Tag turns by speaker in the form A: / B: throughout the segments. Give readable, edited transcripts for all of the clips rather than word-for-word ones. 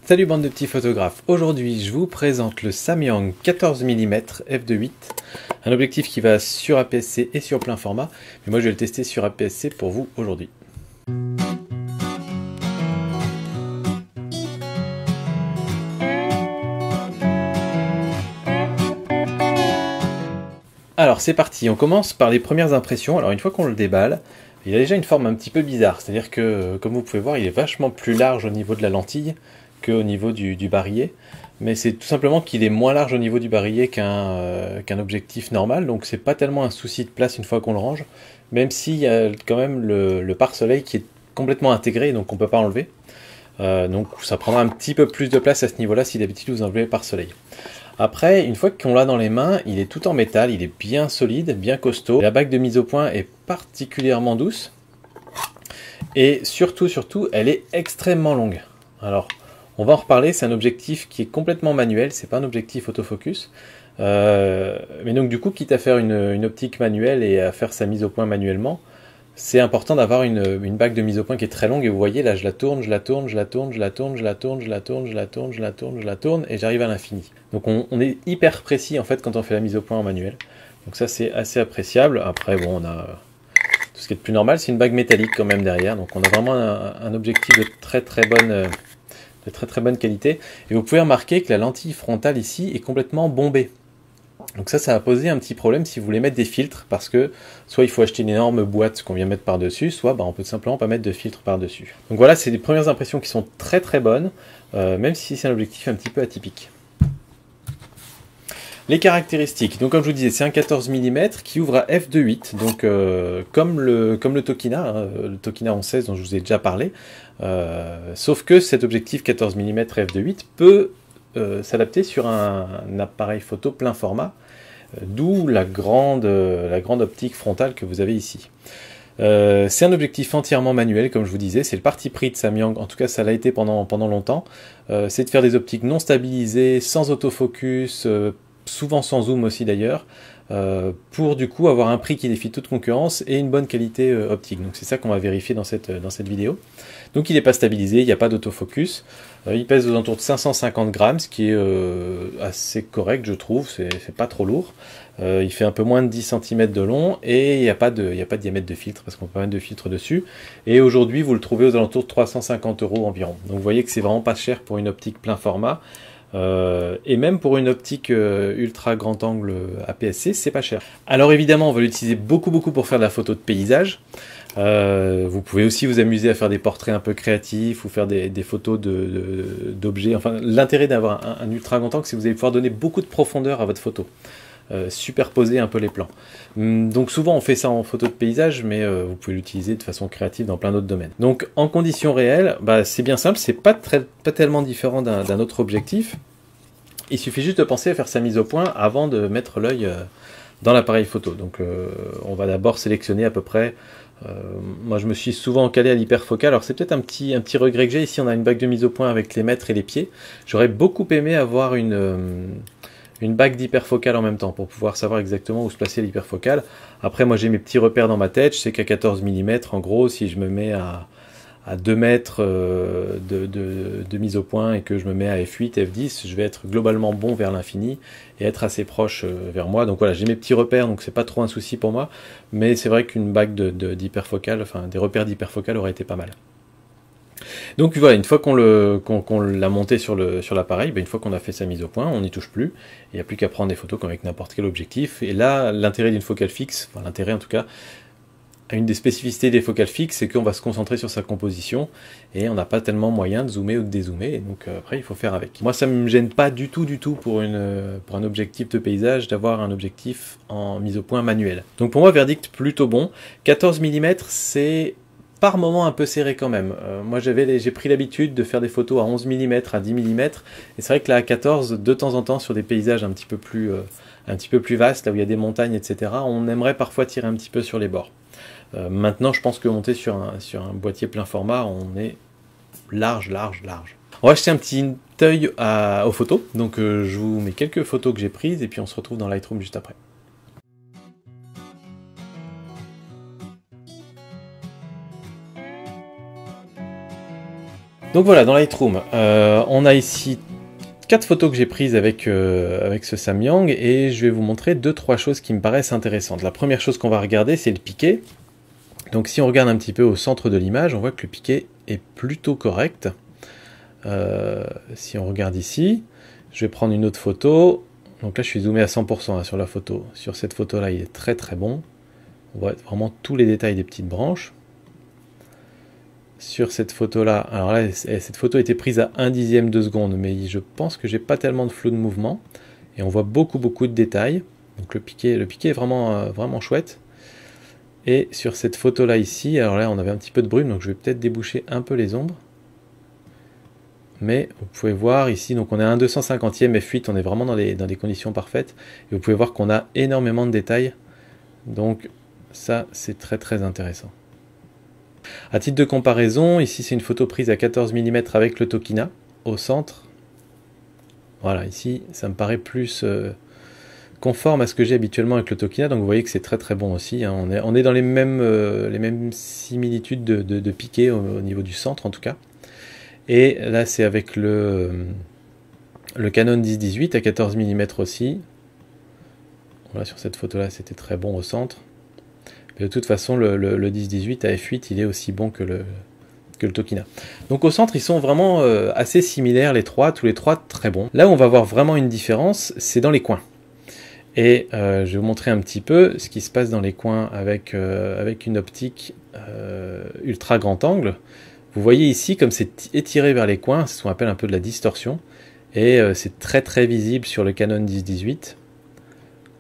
A: Salut bande de petits photographes, aujourd'hui je vous présente le Samyang 14 mm f2.8, un objectif qui va sur APS-C et sur plein format, mais moi je vais le tester sur APS-C pour vous aujourd'hui. Alors c'est parti, on commence par les premières impressions. Alors une fois qu'on le déballe, il a déjà une forme un petit peu bizarre, c'est-à-dire que comme vous pouvez voir il est vachement plus large au niveau de la lentille qu'au niveau du barillet, mais c'est tout simplement qu'il est moins large au niveau du barillet qu'un objectif normal, donc c'est pas tellement un souci de place une fois qu'on le range, même s'il y a quand même le pare-soleil qui est complètement intégré, donc on peut pas enlever. Donc ça prendra un petit peu plus de place à ce niveau-là si d'habitude vous enlevez le pare-soleil. Après, une fois qu'on l'a dans les mains, il est tout en métal, il est bien solide, bien costaud. La bague de mise au point est particulièrement douce. Et surtout, elle est extrêmement longue. Alors, on va en reparler, c'est un objectif qui est complètement manuel, c'est pas un objectif autofocus. Mais donc du coup, quitte à faire une optique manuelle et à faire sa mise au point manuellement, c'est important d'avoir une bague de mise au point qui est très longue. Et vous voyez, là, je la tourne, et j'arrive à l'infini. Donc on est hyper précis en fait quand on fait la mise au point en manuel. Donc ça, c'est assez appréciable. Après, bon, on a tout ce qui est de plus normal. C'est une bague métallique quand même derrière. Donc on a vraiment un objectif de très bonne qualité. Et vous pouvez remarquer que la lentille frontale ici est complètement bombée. Donc ça va poser un petit problème si vous voulez mettre des filtres, parce que soit il faut acheter une énorme boîte qu'on vient mettre par-dessus, soit on peut simplement pas mettre de filtre par-dessus. Donc voilà, c'est les premières impressions qui sont très bonnes, même si c'est un objectif un petit peu atypique. Les caractéristiques, donc comme je vous disais, c'est un 14 mm qui ouvre à f2.8, donc comme le Tokina, hein, le Tokina 11-16 dont je vous ai déjà parlé, sauf que cet objectif 14 mm f2.8 peut s'adapter sur un appareil photo plein format, d'où la grande optique frontale que vous avez ici. C'est un objectif entièrement manuel, comme je vous disais, c'est le parti pris de Samyang, en tout cas ça l'a été pendant longtemps, c'est de faire des optiques non stabilisées, sans autofocus, souvent sans zoom aussi d'ailleurs, pour du coup avoir un prix qui défie toute concurrence et une bonne qualité optique. Donc c'est ça qu'on va vérifier dans cette vidéo. Donc il n'est pas stabilisé, il n'y a pas d'autofocus, il pèse aux alentours de 550 grammes, ce qui est assez correct je trouve, c'est pas trop lourd. Il fait un peu moins de 10 cm de long et il n'y a pas de diamètre de filtre parce qu'on peut mettre de filtre dessus. Et aujourd'hui vous le trouvez aux alentours de 350 € environ. Donc vous voyez que c'est vraiment pas cher pour une optique plein format. Et même pour une optique ultra grand angle APS-C, c'est pas cher. Alors évidemment, on va l'utiliser beaucoup pour faire de la photo de paysage. Vous pouvez aussi vous amuser à faire des portraits un peu créatifs ou faire des photos d'objets. Enfin, l'intérêt d'avoir un ultra grand angle, c'est que vous allez pouvoir donner beaucoup de profondeur à votre photo. Superposer un peu les plans. Donc souvent on fait ça en photo de paysage, mais vous pouvez l'utiliser de façon créative dans plein d'autres domaines. Donc en conditions réelles, c'est bien simple, c'est pas tellement différent d'un autre objectif. Il suffit juste de penser à faire sa mise au point avant de mettre l'œil dans l'appareil photo. Donc on va d'abord sélectionner à peu près. Moi je me suis souvent calé à l'hyperfocal, alors c'est peut-être un petit regret que j'ai. Ici on a une bague de mise au point avec les mètres et les pieds. J'aurais beaucoup aimé avoir une bague d'hyperfocale en même temps pour pouvoir savoir exactement où se placer l'hyperfocale. Après moi j'ai mes petits repères dans ma tête, je sais qu'à 14 mm en gros si je me mets à 2 mètres de mise au point et que je me mets à f8, f10, je vais être globalement bon vers l'infini et être assez proche vers moi. Donc voilà, j'ai mes petits repères, donc c'est pas trop un souci pour moi, mais c'est vrai qu'une bague d'hyperfocale, enfin des repères d'hyperfocale aurait été pas mal. Donc voilà, une fois qu'on l'a monté sur l'appareil, une fois qu'on a fait sa mise au point, on n'y touche plus. Il n'y a plus qu'à prendre des photos comme avec n'importe quel objectif. Et là, l'intérêt d'une focale fixe, enfin l'intérêt en tout cas, une des spécificités des focales fixes, c'est qu'on va se concentrer sur sa composition et on n'a pas tellement moyen de zoomer ou de dézoomer. Et donc après, il faut faire avec. Moi, ça ne me gêne pas du tout pour un objectif de paysage d'avoir un objectif en mise au point manuel. Donc pour moi, verdict plutôt bon. 14 mm, c'est par moment un peu serré quand même. Moi j'ai pris l'habitude de faire des photos à 11 mm, à 10 mm, et c'est vrai que là à 14, de temps en temps sur des paysages un petit peu plus vastes, là où il y a des montagnes, etc., on aimerait parfois tirer un petit peu sur les bords. Maintenant je pense que monter sur un boîtier plein format, on est large. On va jeter un petit œil aux photos, donc je vous mets quelques photos que j'ai prises et puis on se retrouve dans Lightroom juste après. Donc voilà, dans Lightroom, on a ici 4 photos que j'ai prises avec ce Samyang et je vais vous montrer 2-3 choses qui me paraissent intéressantes. La première chose qu'on va regarder, c'est le piqué. Donc si on regarde un petit peu au centre de l'image, on voit que le piqué est plutôt correct. Si on regarde ici, je vais prendre une autre photo. Donc là, je suis zoomé à 100% là, sur la photo. Sur cette photo-là, il est très très bon. On voit vraiment tous les détails des petites branches. Sur cette photo-là, alors là, cette photo a été prise à 1/10 de seconde, mais je pense que j'ai pas tellement de flou de mouvement. Et on voit beaucoup de détails. Donc le piqué est vraiment, vraiment chouette. Et sur cette photo-là ici, alors là, on avait un petit peu de brume, donc je vais peut-être déboucher un peu les ombres. Mais vous pouvez voir ici, donc on est à 1/250e f8, on est vraiment dans des conditions parfaites. Et vous pouvez voir qu'on a énormément de détails. Donc ça, c'est très très intéressant. À titre de comparaison, ici c'est une photo prise à 14 mm avec le Tokina au centre. Voilà, ici ça me paraît plus conforme à ce que j'ai habituellement avec le Tokina, donc vous voyez que c'est très très bon aussi. Hein. On est dans les mêmes similitudes de piqué au niveau du centre en tout cas. Et là c'est avec le Canon 10-18 à 14 mm aussi. Voilà, sur cette photo là c'était très bon au centre. Mais de toute façon, le 10-18 à f8, il est aussi bon que le Tokina. Donc au centre, ils sont vraiment assez similaires les trois, tous les trois très bons. Là où on va voir vraiment une différence, c'est dans les coins. Et je vais vous montrer un petit peu ce qui se passe dans les coins avec une optique ultra grand angle. Vous voyez ici, comme c'est étiré vers les coins, c'est ce qu'on appelle un peu de la distorsion. Et c'est très très visible sur le Canon 10-18.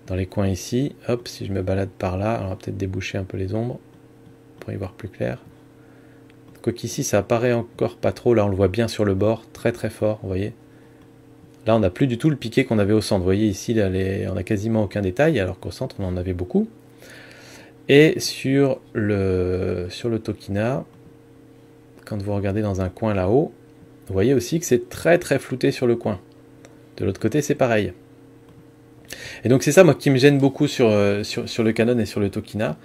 A: Dans les coins ici, hop, si je me balade par là, on va peut-être déboucher un peu les ombres pour y voir plus clair. Quoique ici, ça apparaît encore pas trop, là on le voit bien sur le bord, très très fort, vous voyez. Là on n'a plus du tout le piqué qu'on avait au centre, vous voyez ici, là, on n'a quasiment aucun détail, alors qu'au centre on en avait beaucoup. Et sur le Tokina, quand vous regardez dans un coin là-haut, vous voyez aussi que c'est très très flouté sur le coin. De l'autre côté c'est pareil. Et donc c'est ça moi qui me gêne beaucoup sur le Canon et sur le Tokina.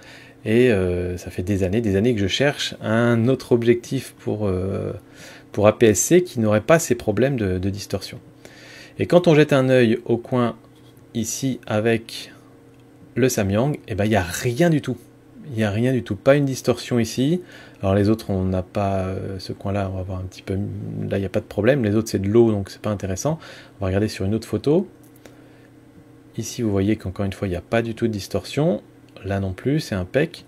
A: Et ça fait des années que je cherche un autre objectif pour APS-C qui n'aurait pas ces problèmes de distorsion. Et quand on jette un œil au coin ici avec le Samyang, eh ben, il n'y a rien du tout. Il n'y a rien du tout, pas une distorsion ici. Alors les autres, on n'a pas ce coin-là, on va voir un petit peu. Là, il n'y a pas de problème. Les autres, c'est de l'eau, donc c'est pas intéressant. On va regarder sur une autre photo. Ici, vous voyez qu'encore une fois, il n'y a pas du tout de distorsion. Là non plus, c'est impec.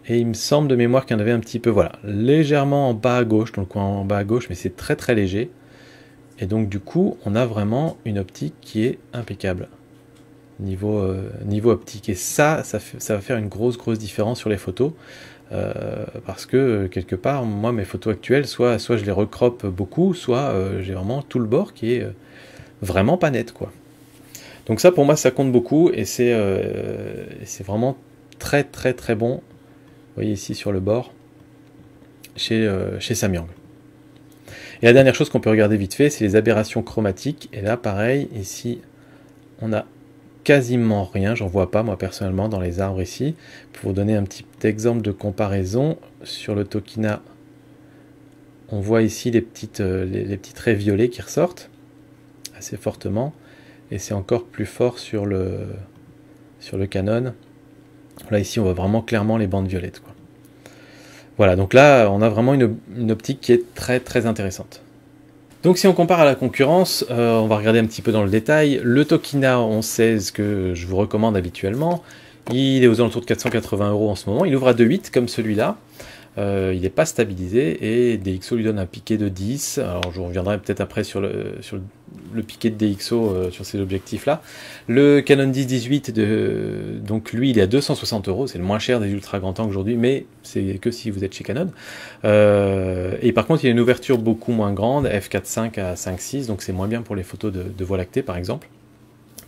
A: Et il me semble de mémoire qu'il y en avait un petit peu, voilà, légèrement en bas à gauche, dans le coin en bas à gauche, mais c'est très très léger. Et donc du coup, on a vraiment une optique qui est impeccable. Niveau optique. Et ça va faire une grosse différence sur les photos. Parce que quelque part, moi, mes photos actuelles, soit je les recroppe beaucoup, soit j'ai vraiment tout le bord qui est vraiment pas net, quoi. Donc ça, pour moi, ça compte beaucoup et c'est vraiment très très très bon. Vous voyez ici sur le bord, chez Samyang. Et la dernière chose qu'on peut regarder vite fait, c'est les aberrations chromatiques. Et là, pareil, ici, on a quasiment rien. J'en vois pas, moi, personnellement, dans les arbres ici. Pour vous donner un petit exemple de comparaison, sur le Tokina, on voit ici les petits traits violets qui ressortent assez fortement. Et c'est encore plus fort sur le Canon. Là, ici, on voit vraiment clairement les bandes violettes, quoi. Voilà, donc là, on a vraiment une optique qui est très très intéressante. Donc si on compare à la concurrence, on va regarder un petit peu dans le détail. Le Tokina 1116 que je vous recommande habituellement, il est aux alentours de 480 € en ce moment. Il ouvre à 2.8 comme celui-là. Il n'est pas stabilisé et DxO lui donne un piqué de 10. Alors je reviendrai peut-être après sur le piqué de DxO sur ces objectifs-là. Le Canon 10-18, donc lui il est à 260 €, c'est le moins cher des ultra grand angle aujourd'hui, mais c'est que si vous êtes chez Canon. Et par contre il y a une ouverture beaucoup moins grande, f4.5 à 5.6, donc c'est moins bien pour les photos de Voie lactée par exemple.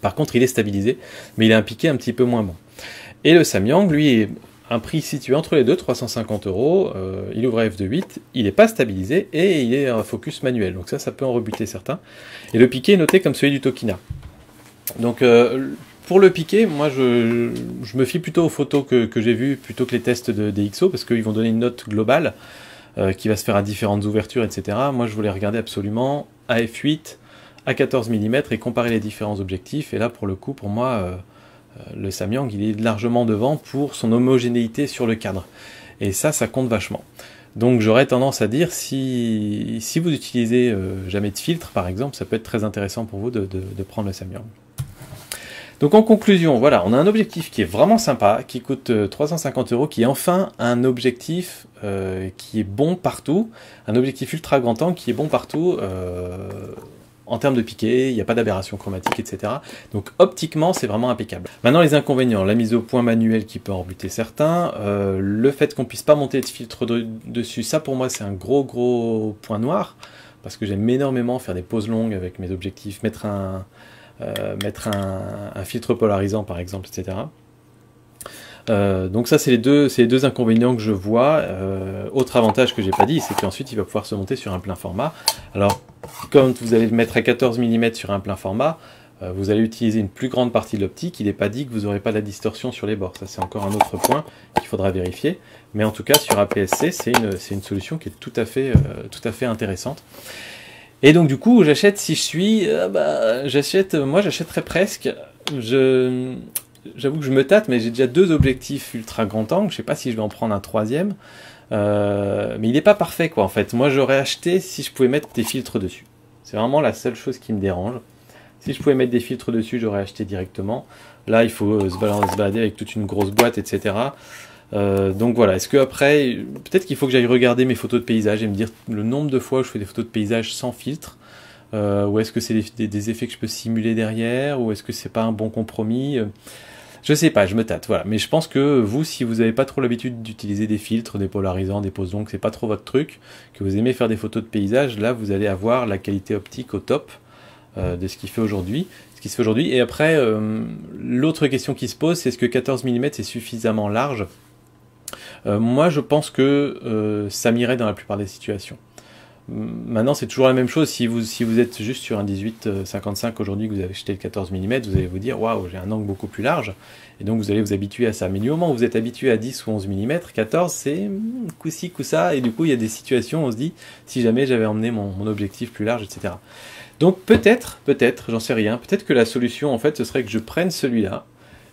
A: Par contre il est stabilisé, mais il a un piqué un petit peu moins bon. Et le Samyang, lui, est un prix situé entre les deux, 350 €, il ouvre à f2.8, il n'est pas stabilisé et il est en focus manuel, donc ça peut en rebuter certains. Et le piqué est noté comme celui du Tokina. Donc pour le piqué, moi je me fie plutôt aux photos que j'ai vues plutôt que les tests de DxO, parce qu'ils vont donner une note globale. qui va se faire à différentes ouvertures, etc. Moi, je voulais regarder absolument à f8, à 14 mm et comparer les différents objectifs. Et là, pour le coup, pour moi, le Samyang, il est largement devant pour son homogénéité sur le cadre. Et ça compte vachement. Donc j'aurais tendance à dire, si vous utilisez jamais de filtre, par exemple, ça peut être très intéressant pour vous de prendre le Samyang. Donc en conclusion, voilà, on a un objectif qui est vraiment sympa, qui coûte 350 €, qui est enfin un objectif qui est bon partout, un objectif ultra grand angle qui est bon partout, en termes de piqué, il n'y a pas d'aberration chromatique, etc. Donc optiquement, c'est vraiment impeccable. Maintenant, les inconvénients, la mise au point manuelle qui peut en rebuter certains, le fait qu'on puisse pas monter de filtre dessus, ça pour moi c'est un gros point noir, parce que j'aime énormément faire des pauses longues avec mes objectifs, mettre un filtre polarisant par exemple, etc. Donc ça c'est les deux inconvénients que je vois. Autre avantage que j'ai pas dit, c'est qu'ensuite il va pouvoir se monter sur un plein format. Alors quand vous allez le mettre à 14 mm sur un plein format, vous allez utiliser une plus grande partie de l'optique. Il n'est pas dit que vous n'aurez pas de la distorsion sur les bords. Ça c'est encore un autre point qu'il faudra vérifier. Mais en tout cas sur APS-C, c'est une solution qui est tout à fait intéressante. Et donc du coup j'achète, si je suis, moi j'achèterais presque. J'avoue que je me tâte, mais j'ai déjà 2 objectifs ultra grand angle. Je sais pas si je vais en prendre un 3e. Mais il n'est pas parfait, quoi, en fait. Moi, j'aurais acheté si je pouvais mettre des filtres dessus. C'est vraiment la seule chose qui me dérange. Si je pouvais mettre des filtres dessus, j'aurais acheté directement. Là, il faut se balader avec toute une grosse boîte, etc. Donc voilà. Est-ce que après, peut-être qu'il faut que j'aille regarder mes photos de paysage et me dire le nombre de fois où je fais des photos de paysage sans filtre. Ou est-ce que c'est des effets que je peux simuler derrière, ou est-ce que c'est pas un bon compromis? Je sais pas, je me tâte, voilà. Mais je pense que vous, si vous n'avez pas trop l'habitude d'utiliser des filtres, des polarisants, des poses longues, c'est pas trop votre truc, que vous aimez faire des photos de paysage, là vous allez avoir la qualité optique au top de ce qui se fait aujourd'hui. Et après, l'autre question qui se pose, c'est est-ce que 14 mm c'est suffisamment large? Moi je pense que ça m'irait dans la plupart des situations. Maintenant, c'est toujours la même chose. Si vous êtes juste sur un 18-55 aujourd'hui, que vous avez acheté le 14 mm, vous allez vous dire waouh, j'ai un angle beaucoup plus large. Et donc, vous allez vous habituer à ça. Mais du moment où vous êtes habitué à 10 ou 11 mm, 14, c'est coup-ci, coup-ça. Et du coup, il y a des situations où on se dit si jamais j'avais emmené mon objectif plus large, etc. Donc, peut-être, j'en sais rien. Peut-être que la solution, en fait, ce serait que je prenne celui-là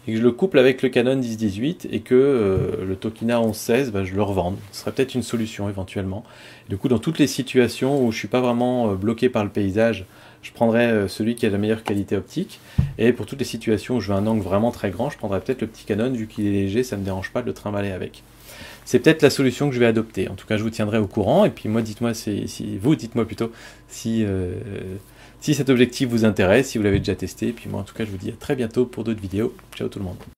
A: et que je le couple avec le Canon 10-18 et que le Tokina 11-16, je le revende. Ce serait peut-être une solution éventuellement. Et du coup, dans toutes les situations où je suis pas vraiment bloqué par le paysage, je prendrais celui qui a la meilleure qualité optique. Et pour toutes les situations où je veux un angle vraiment très grand, je prendrais peut-être le petit Canon, vu qu'il est léger, ça ne me dérange pas de le trimballer avec. C'est peut-être la solution que je vais adopter. En tout cas, je vous tiendrai au courant. Et puis moi, dites-moi plutôt si cet objectif vous intéresse, si vous l'avez déjà testé. Et puis moi, en tout cas, je vous dis à très bientôt pour d'autres vidéos. Ciao tout le monde.